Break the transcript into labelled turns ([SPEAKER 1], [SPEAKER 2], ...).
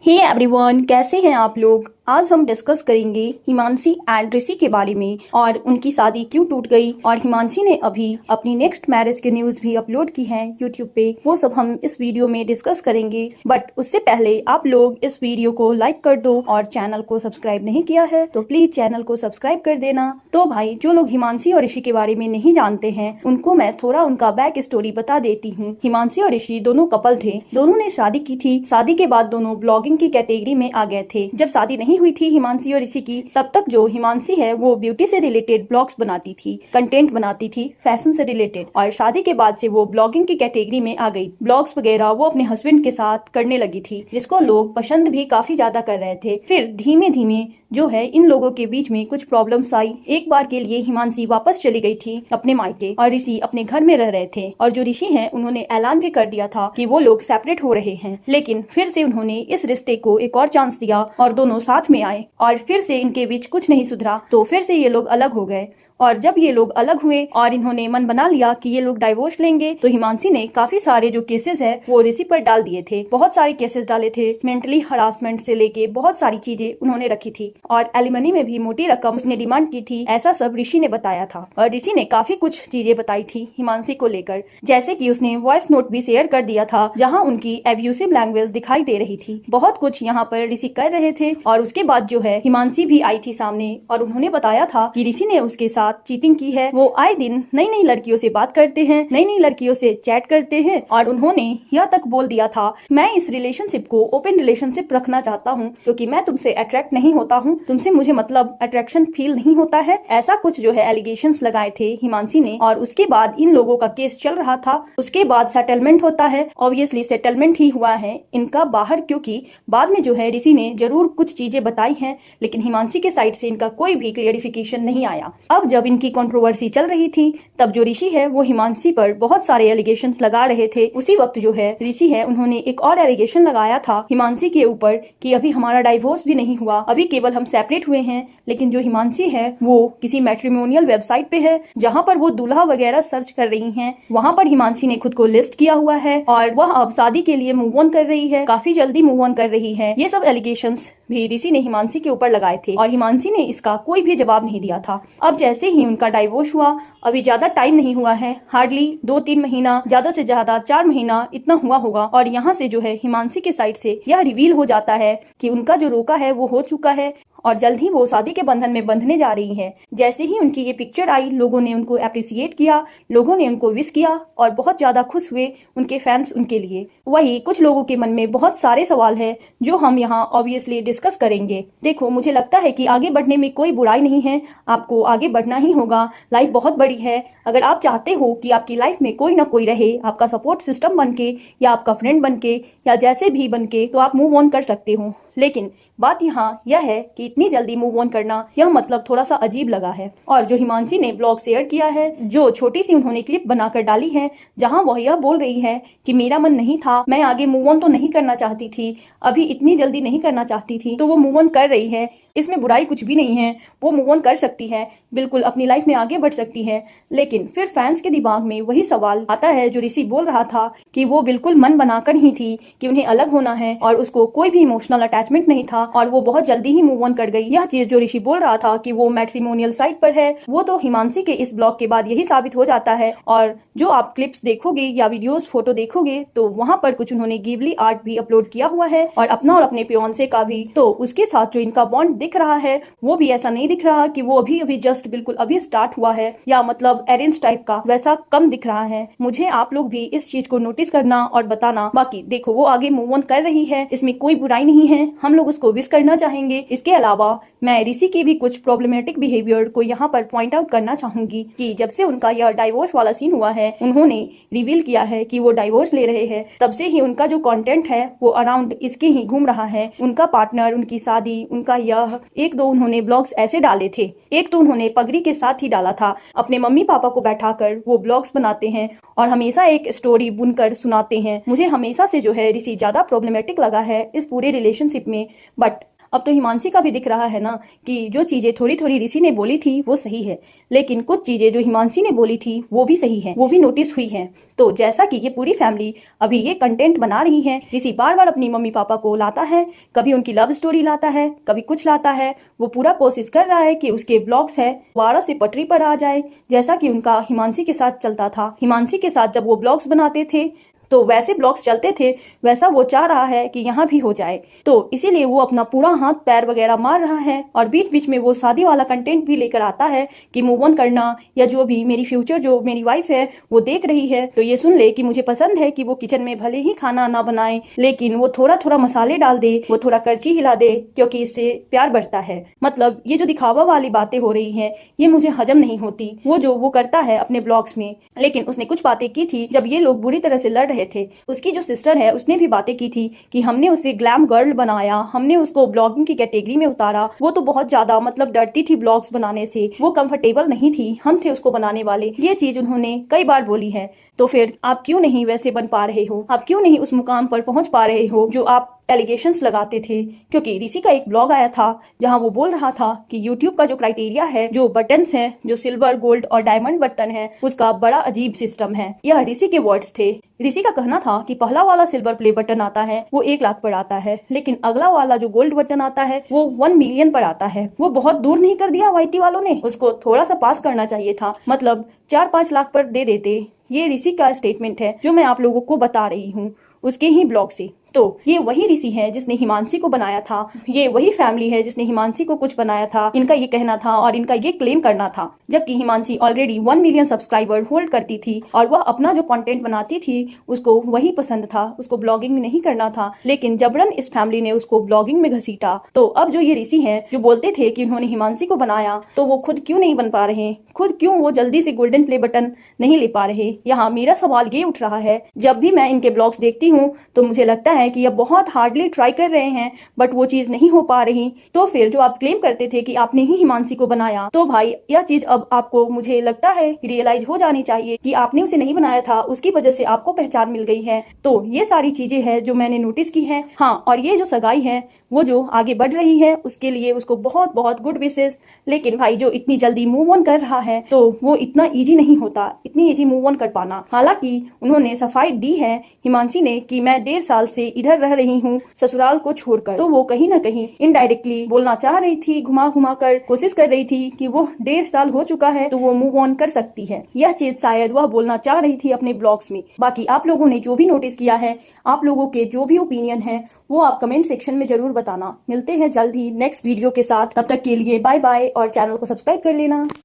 [SPEAKER 1] Hey everyone, कैसे हैं आप लोग। आज हम डिस्कस करेंगे हिमांशी एंड ऋषि के बारे में और उनकी शादी क्यों टूट गई और हिमांशी ने अभी अपनी नेक्स्ट मैरिज के न्यूज भी अपलोड की हैं यूट्यूब पे। वो सब हम इस वीडियो में डिस्कस करेंगे। बट उससे पहले आप लोग इस वीडियो को लाइक कर दो और चैनल को सब्सक्राइब नहीं किया है तो प्लीज चैनल को सब्सक्राइब कर देना। तो भाई, जो लोग हिमांशी और ऋषि के बारे में नहीं जानते हैं उनको मैं थोड़ा उनका बैक स्टोरी बता देती हूँ। हिमांशी और ऋषि दोनों कपल थे, दोनों ने शादी की थी। शादी के बाद दोनों ब्लॉगिंग की कैटेगरी में आ गए थे। जब शादी नहीं हुई थी हिमांशी और ऋषि की, तब तक जो हिमांशी है वो ब्यूटी से रिलेटेड ब्लॉग्स बनाती थी, कंटेंट बनाती थी फैशन से रिलेटेड। और शादी के बाद से वो ब्लॉगिंग की कैटेगरी में आ गई। ब्लॉग्स वगैरह वो अपने हस्बैंड के साथ करने लगी थी, जिसको लोग पसंद भी काफी ज्यादा कर रहे थे। फिर धीमे धीमे जो है इन लोगों के बीच में कुछ प्रॉब्लम्स आई। एक बार के लिए हिमांशी वापस चली गई थी अपने मायके और ऋषि अपने घर में रह रहे थे। और जो ऋषि हैं उन्होंने ऐलान भी कर दिया था कि वो लोग सेपरेट हो रहे हैं। लेकिन फिर से उन्होंने इस रिश्ते को एक और चांस दिया और दोनों साथ में आए और फिर से इनके बीच कुछ नहीं सुधरा तो फिर से ये लोग अलग हो गए। और जब ये लोग अलग हुए और इन्होंने मन बना लिया कि ये लोग डाइवोर्स लेंगे तो हिमांशी ने काफी सारे जो केसेस है वो ऋषि पर डाल दिए थे। बहुत सारे केसेस डाले थे, मेंटली हरासमेंट से लेके बहुत सारी चीजें उन्होंने रखी थी और एलिमनी में भी मोटी रकम उसने डिमांड की थी। ऐसा सब ऋषि ने बताया था और ऋषि ने काफी कुछ चीजें बताई थी हिमांशी को लेकर, जैसे कि उसने वॉइस नोट भी शेयर कर दिया था जहाँ उनकी एब्यूसिव लैंग्वेज दिखाई दे रही थी। बहुत कुछ यहाँ पर ऋषि कर रहे थे। और उसके बाद जो है हिमांशी भी आई थी सामने और उन्होंने बताया था कि ऋषि ने उसके साथ चीटिंग की है। वो आए दिन नई नई लड़कियों से बात करते हैं, नई नई लड़कियों से चैट करते हैं और उन्होंने यह तक बोल दिया था मैं इस रिलेशनशिप को ओपन रिलेशनशिप रखना चाहता हूँ क्योंकि मैं तुमसे अट्रैक्ट नहीं होता हूँ, तुमसे मुझे मतलब अट्रैक्शन फील नहीं होता है। ऐसा कुछ जो है एलिगेशंस लगाए थे हिमांशी ने। और उसके बाद इन लोगों का केस चल रहा था। उसके बाद सेटलमेंट होता है। ऑब्वियसली सेटलमेंट ही हुआ है इनका बाहर, क्योंकि बाद में जो है ऋषि ने जरूर कुछ चीजें बताई हैं लेकिन हिमांशी के साइड से इनका कोई भी क्लियरिफिकेशन नहीं आया। अब जब इनकी कंट्रोवर्सी चल रही थी तब जो ऋषि है वो हिमांशी पर बहुत सारे एलिगेशंस लगा रहे थे। उसी वक्त जो है ऋषि है उन्होंने एक और एलिगेशन लगाया था हिमांशी के ऊपर कि अभी हमारा डाइवोर्स भी नहीं हुआ, अभी केवल हम सेपरेट हुए हैं। लेकिन जो हिमांशी है वो किसी मैट्रिमोनियल वेबसाइट पे है जहाँ पर वो दूल्हा वगैरह सर्च कर रही है। वहाँ पर हिमांशी ने खुद को लिस्ट किया हुआ है और वह अब शादी के लिए मूव ऑन कर रही है, काफी जल्दी मूव ऑन कर रही है। ये सब एलिगेशंस भी ऋषि ने हिमांशी के ऊपर लगाए थे और हिमांशी ने इसका कोई भी जवाब नहीं दिया था। अब जैसे ही उनका डाइवोर्स हुआ, अभी ज्यादा टाइम नहीं हुआ है, हार्डली 2-3 महीना, ज्यादा से ज्यादा 4 महीना इतना हुआ होगा। और यहाँ से जो है हिमांशी के साइड से यह रिवील हो जाता है कि उनका जो रोका है वो हो चुका है और जल्द ही वो शादी के बंधन में बंधने जा रही है। जैसे ही उनकी ये पिक्चर आई, लोगों ने उनको अप्रिशिएट किया, लोगों ने उनको विश किया और बहुत ज्यादा खुश हुए उनके फैंस उनके लिए। वही कुछ लोगों के मन में बहुत सारे सवाल है जो हम यहाँ ऑब्वियसली डिस्कस करेंगे। देखो, मुझे लगता है कि आगे बढ़ने में कोई बुराई नहीं है, आपको आगे बढ़ना ही होगा। लाइफ बहुत बड़ी है। अगर आप चाहते हो कि आपकी लाइफ में कोई ना कोई रहे, आपका सपोर्ट सिस्टम बन के या आपका फ्रेंड बन के या जैसे भी बन के, तो आप मूव ऑन कर सकते हो। लेकिन बात यहाँ यह है कि इतनी जल्दी मूव ऑन करना यह मतलब थोड़ा सा अजीब लगा है। और जो हिमांशी ने ब्लॉग शेयर किया है, जो छोटी सी उन्होंने क्लिप बनाकर डाली है जहाँ वह यह बोल रही है कि मेरा मन नहीं था, मैं आगे मूव ऑन तो नहीं करना चाहती थी, अभी इतनी जल्दी नहीं करना चाहती थी, तो वो मूव ऑन कर रही है। इसमें बुराई कुछ भी नहीं है, वो मूव ऑन कर सकती है, बिल्कुल अपनी लाइफ में आगे बढ़ सकती है। लेकिन फिर फैंस के दिमाग में वही सवाल आता है जो ऋषि बोल रहा था कि वो बिल्कुल मन बनाकर ही थी कि उन्हें अलग होना है और उसको कोई भी इमोशनल अटैचमेंट नहीं था और वो बहुत जल्दी ही मूव ऑन कर गई। यह चीज जो ऋषि बोल रहा था कि वो मैट्रिमोनियल साइट पर है, वो तो हिमांशी के इस ब्लॉग के बाद यही साबित हो जाता है। और जो आप क्लिप्स देखोगे या वीडियोस फोटो देखोगे तो वहाँ पर कुछ उन्होंने गिवली आर्ट भी अपलोड किया हुआ है और अपना और अपने फियांसे का भी। तो उसके साथ जो इनका बॉन्ड दिख रहा है वो भी ऐसा नहीं दिख रहा कि वो अभी अभी जस्ट बिल्कुल अभी स्टार्ट हुआ है या मतलब अरेंज टाइप का, वैसा कम दिख रहा है। मुझे आप लोग भी इस चीज को नोटिस करना और बताना। बाकी देखो, वो आगे मूव ऑन कर रही है, इसमें कोई बुराई नहीं है, हम लोग उसको विश करना चाहेंगे। इसके अलावा मैं ऋषि के भी कुछ प्रॉब्लमेटिक बिहेवियर को यहाँ पर पॉइंट आउट करना चाहूंगी कि जब से उनका यह डाइवोर्स वाला सीन हुआ है, उन्होंने रिवील किया है कि वो डाइवोर्स ले रहे हैं, तब से ही उनका जो कंटेंट है वो अराउंड इसके ही घूम रहा है। उनका पार्टनर, उनकी शादी, उनका यह एक दो उन्होंने ब्लॉग्स ऐसे डाले थे। एक तो उन्होंने पगड़ी के साथ ही डाला था, अपने मम्मी पापा को बैठाकर वो ब्लॉग्स बनाते हैं और हमेशा एक स्टोरी बुनकर सुनाते हैं। मुझे हमेशा से जो है ऋषि ज्यादा प्रॉब्लमेटिक लगा है इस पूरे रिलेशनशिप में। बट अब तो हिमांशी का भी दिख रहा है ना कि जो चीजें थोड़ी थोड़ी ऋषि ने बोली थी वो सही है, लेकिन कुछ चीजें जो हिमांशी ने बोली थी वो भी सही है, वो भी नोटिस हुई है। तो जैसा कि ये पूरी फैमिली अभी ये कंटेंट बना रही है, ऋषि बार बार अपनी मम्मी पापा को लाता है, कभी उनकी लव स्टोरी लाता है, कभी कुछ लाता है। वो पूरा कोशिश कर रहा है कि उसके ब्लॉग्स है दोबारा से पटरी पर आ जाए, जैसा कि उनका हिमांशी के साथ चलता था। हिमांशी के साथ जब वो ब्लॉग्स बनाते थे तो वैसे ब्लॉग्स चलते थे, वैसा वो चाह रहा है कि यहाँ भी हो जाए। तो इसीलिए वो अपना पूरा हाथ पैर वगैरह मार रहा है और बीच बीच में वो शादी वाला कंटेंट भी लेकर आता है कि मूव ऑन करना, या जो भी मेरी फ्यूचर जो मेरी वाइफ है वो देख रही है तो ये सुन ले कि मुझे पसंद है कि वो किचन में भले ही खाना ना बनाए, लेकिन वो थोड़ा थोड़ा मसाले डाल दे, वो थोड़ा करची हिला दे, क्योंकि इससे प्यार बढ़ता है। मतलब ये जो दिखावा वाली बातें हो रही है ये मुझे हजम नहीं होती, वो जो वो करता है अपने ब्लॉग्स में। लेकिन उसने कुछ बातें की थी जब ये लोग बुरी तरह से लड़ थे। उसकी जो सिस्टर है उसने भी बातें की थी कि हमने उसे ग्लैम गर्ल बनाया, हमने उसको ब्लॉगिंग की कैटेगरी में उतारा। वो तो बहुत ज्यादा मतलब डरती थी ब्लॉग्स बनाने से, वो कंफर्टेबल नहीं थी, हम थे उसको बनाने वाले। ये चीज उन्होंने कई बार बोली है। तो फिर आप क्यों नहीं वैसे बन पा रहे हो, आप क्यों नहीं उस मुकाम पर पहुंच पा रहे हो जो आप एलिगेशंस लगाते थे? क्योंकि ऋषि का एक ब्लॉग आया था जहां वो बोल रहा था कि यूट्यूब का जो क्राइटेरिया है, जो बटन्स हैं, जो सिल्वर, गोल्ड और डायमंड बटन है, उसका बड़ा अजीब सिस्टम है। यह ऋषि के वर्ड्स थे। ऋषि का कहना था कि पहला वाला सिल्वर प्ले बटन आता है वो 1 लाख पर आता है, लेकिन अगला वाला जो गोल्ड बटन आता है वो 1 मिलियन पर आता है। वो बहुत दूर नहीं कर दिया वाईटी वालों ने, उसको थोड़ा सा पास करना चाहिए था, मतलब 4-5 लाख पर दे देते। ये ऋषि का स्टेटमेंट है जो मैं आप लोगों को बता रही हूँ उसके ही ब्लॉग से। तो ये वही ऋषि है जिसने हिमांशी को बनाया था, ये वही फैमिली है जिसने हिमांशी को कुछ बनाया था, इनका ये कहना था और इनका ये क्लेम करना था। जबकि Himanshi already 1 million subscriber hold करती थी और वह अपना जो कंटेंट बनाती थी उसको वही पसंद था, उसको ब्लॉगिंग नहीं करना था। लेकिन जबरन इस फैमिली ने उसको ब्लॉगिंग में घसीटा। तो अब जो ये ऋषि है जो बोलते थे कि उन्होंने हिमांशी को बनाया, तो वो खुद क्यों नहीं बन पा रहे, खुद क्यों वो जल्दी से गोल्डन प्ले बटन नहीं ले पा रहे? यहाँ मेरा सवाल ये उठ रहा है, जब भी मैं इनके ब्लॉग्स देखती हूँ तो मुझे लगता है कि ये बहुत हार्डली ट्राई कर रहे हैं बट वो चीज नहीं हो पा रही। तो फिर जो आप क्लेम करते थे कि आपने ही हिमांशी को बनाया, तो भाई यह चीज अब आपको मुझे लगता है रियलाइज हो जानी चाहिए कि आपने उसे नहीं बनाया था, उसकी वजह से आपको पहचान मिल गई है। तो ये सारी चीजें हैं जो मैंने नोटिस की है। हाँ, और ये जो सगाई है वो जो आगे बढ़ रही है उसके लिए उसको बहुत बहुत गुड विशेस। लेकिन भाई जो इतनी जल्दी मूव ऑन कर रहा है तो वो इतना इजी नहीं होता, इतनी इजी मूव ऑन कर पाना। हालांकि उन्होंने सफाई दी है हिमांशी ने कि मैं 1.5 साल से इधर रह रही हूँ ससुराल को छोड़कर, तो वो कहीं ना कहीं इनडायरेक्टली बोलना चाह रही थी, घुमा घुमा कर कोशिश कर रही थी कि वो 1.5 साल हो चुका है तो वो मूव ऑन कर सकती है। यह चीज शायद वह बोलना चाह रही थी अपने ब्लॉग्स में। बाकी आप लोगों ने जो भी नोटिस किया है, आप लोगों के जो भी ओपिनियन है वो आप कमेंट सेक्शन में जरूर बताना। मिलते हैं जल्द ही नेक्स्ट वीडियो के साथ, तब तक के लिए बाय बाय और चैनल को सब्सक्राइब कर लेना।